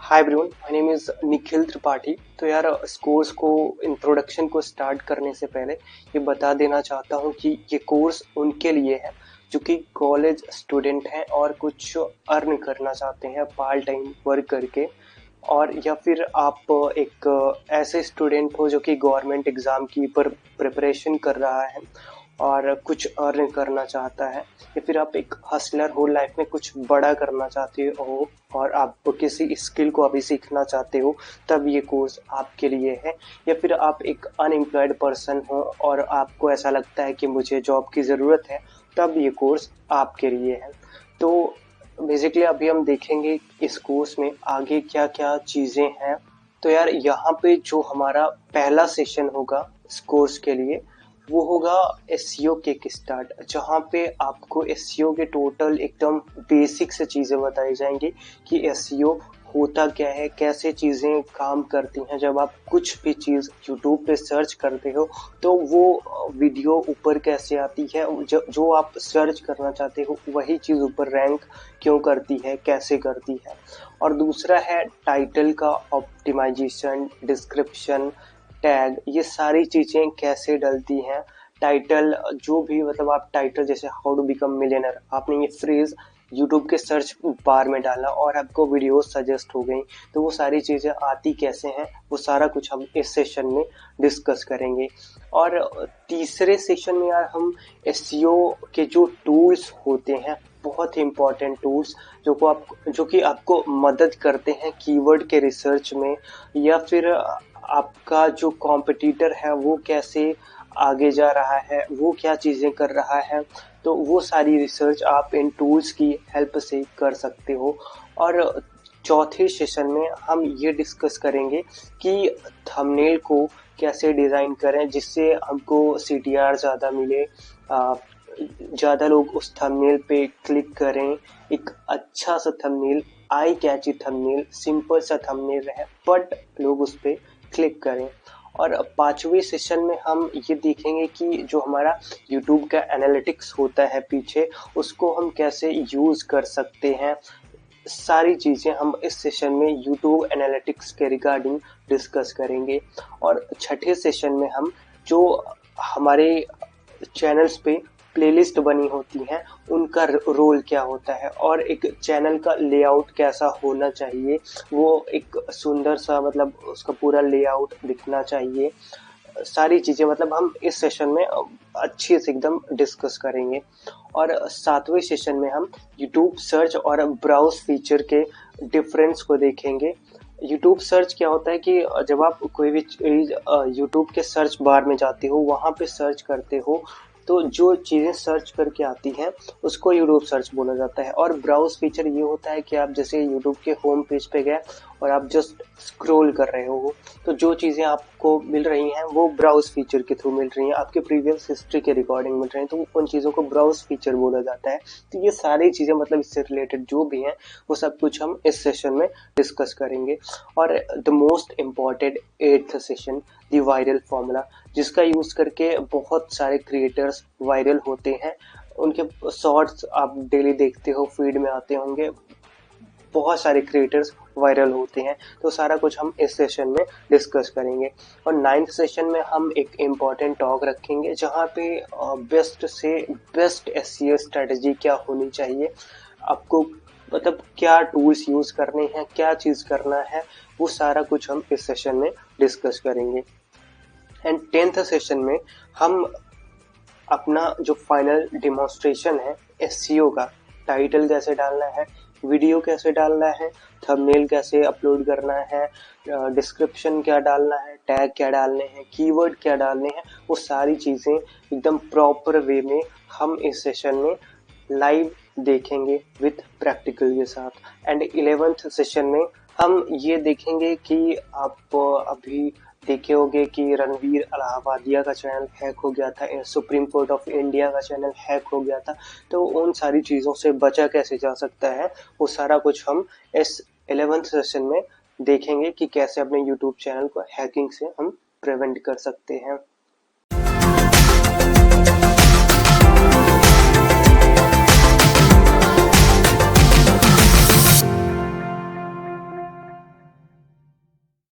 Hi everyone, my name is Nikhil Tripathi. तो यार इस कोर्स को इंट्रोडक्शन को स्टार्ट करने से पहले ये बता देना चाहता हूँ कि ये कोर्स उनके लिए है जो कि कॉलेज स्टूडेंट हैं और कुछ अर्न करना चाहते हैं पार्ट टाइम वर्क करके, और या फिर आप एक ऐसे स्टूडेंट हो जो कि गवर्नमेंट एग्ज़ाम की पर प्रिपरेशन कर रहा है और कुछ अर्न करना चाहता है, या फिर आप एक हसलर हो, लाइफ में कुछ बड़ा करना चाहते हो और आप किसी स्किल को अभी सीखना चाहते हो, तब ये कोर्स आपके लिए है। या फिर आप एक अनएम्प्लॉयड पर्सन हो और आपको ऐसा लगता है कि मुझे जॉब की ज़रूरत है, तब ये कोर्स आपके लिए है। तो बेसिकली अभी हम देखेंगे इस कोर्स में आगे क्या क्या चीज़ें हैं। तो यार यहाँ पे जो हमारा पहला सेशन होगा इस कोर्स के लिए, वो होगा एसईओ किक स्टार्ट, जहाँ पे आपको एसईओ के टोटल एकदम बेसिक से चीज़ें बताई जाएंगी कि एसईओ होता क्या है, कैसे चीज़ें काम करती हैं। जब आप कुछ भी चीज़ यूट्यूब पे सर्च करते हो तो वो वीडियो ऊपर कैसे आती है, जो आप सर्च करना चाहते हो वही चीज़ ऊपर रैंक क्यों करती है, कैसे करती है। और दूसरा है टाइटल का ऑप्टिमाइजेशन, डिस्क्रिप्शन, टैग, ये सारी चीज़ें कैसे डलती हैं। टाइटल जो भी, मतलब आप टाइटल जैसे हाउ टू बिकम मिलियनर, आपने ये फ्रेज यूट्यूब के सर्च बार में डाला और आपको वीडियो सजेस्ट हो गई, तो वो सारी चीज़ें आती कैसे हैं, वो सारा कुछ हम इस सेशन में डिस्कस करेंगे। और तीसरे सेशन में यार हम एसईओ के जो टूल्स होते हैं, बहुत ही इम्पोर्टेंट टूल्स जो कि आपको मदद करते हैं कीवर्ड के रिसर्च में, या फिर आपका जो कॉम्पिटिटर है वो कैसे आगे जा रहा है, वो क्या चीज़ें कर रहा है, तो वो सारी रिसर्च आप इन टूल्स की हेल्प से कर सकते हो। और चौथे सेशन में हम ये डिस्कस करेंगे कि थंबनेल को कैसे डिज़ाइन करें जिससे हमको सीटीआर ज़्यादा मिले, ज़्यादा लोग उस थंबनेल पे क्लिक करें। एक अच्छा सा थंबनेल, आई कैची थंबनेल, सिंपल सा थंबनेल रहे बट लोग उस पे क्लिक करें। और पांचवें सेशन में हम ये देखेंगे कि जो हमारा YouTube का एनालिटिक्स होता है पीछे, उसको हम कैसे यूज़ कर सकते हैं। सारी चीज़ें हम इस सेशन में YouTube एनालिटिक्स के रिगार्डिंग डिस्कस करेंगे। और छठे सेशन में हम जो हमारे चैनल्स पे प्लेलिस्ट बनी होती हैं उनका रोल क्या होता है, और एक चैनल का लेआउट कैसा होना चाहिए, वो एक सुंदर सा, मतलब उसका पूरा लेआउट दिखना चाहिए। सारी चीज़ें मतलब हम इस सेशन में अच्छे से एकदम डिस्कस करेंगे। और सातवें सेशन में हम यूट्यूब सर्च और ब्राउज फीचर के डिफरेंस को देखेंगे। यूट्यूब सर्च क्या होता है कि जब आप कोई भी चीज़ यूट्यूब के सर्च बार में जाते हो, वहाँ पे सर्च करते हो, तो जो चीज़ें सर्च करके आती हैं उसको यूट्यूब सर्च बोला जाता है। और ब्राउज फीचर ये होता है कि आप जैसे यूट्यूब के होम पेज पे गए और आप जस्ट स्क्रॉल कर रहे हो, तो जो चीज़ें आपको मिल रही हैं वो ब्राउज फीचर के थ्रू मिल रही हैं, आपके प्रीवियस हिस्ट्री के रिकॉर्डिंग मिल रही हैं, तो उन चीज़ों को ब्राउज फीचर बोला जाता है। तो ये सारी चीज़ें, मतलब इससे रिलेटेड जो भी हैं, वो सब कुछ हम इस सेशन में डिस्कस करेंगे। और the most important eighth session, the viral formula, जिसका यूज़ करके बहुत सारे क्रिएटर्स वायरल होते हैं। उनके शॉर्ट्स आप डेली देखते हो, फीड में आते होंगे, बहुत सारे क्रिएटर्स वायरल होते हैं। तो सारा कुछ हम इस सेशन में डिस्कस करेंगे। और नाइन्थ सेशन में हम एक इम्पॉर्टेंट टॉक रखेंगे जहाँ पे बेस्ट से बेस्ट एसईओ स्ट्रेटजी क्या होनी चाहिए, आपको मतलब क्या टूल्स यूज़ करने हैं, क्या चीज़ करना है, वो सारा कुछ हम इस सेशन में डिस्कस करेंगे। एंड टेंथ सेशन में हम अपना जो फाइनल डेमोन्स्ट्रेशन है एसईओ का, टाइटल कैसे डालना है, वीडियो कैसे डालना है, थंबनेल कैसे अपलोड करना है, डिस्क्रिप्शन क्या डालना है, टैग क्या डालने हैं, कीवर्ड क्या डालने हैं, वो सारी चीज़ें एकदम प्रॉपर वे में हम इस सेशन में लाइव देखेंगे विथ प्रैक्टिकल के साथ। एंड 11th सेशन में हम ये देखेंगे कि आप अभी देखे होंगे कि रणवीर अलाहाबादिया का चैनल हैक हो गया था, सुप्रीम कोर्ट ऑफ इंडिया का चैनल हैक हो गया था, तो उन सारी चीज़ों से बचा कैसे जा सकता है, वो सारा कुछ हम इस 11th सेशन में देखेंगे कि कैसे अपने यूट्यूब चैनल को हैकिंग से हम प्रिवेंट कर सकते हैं।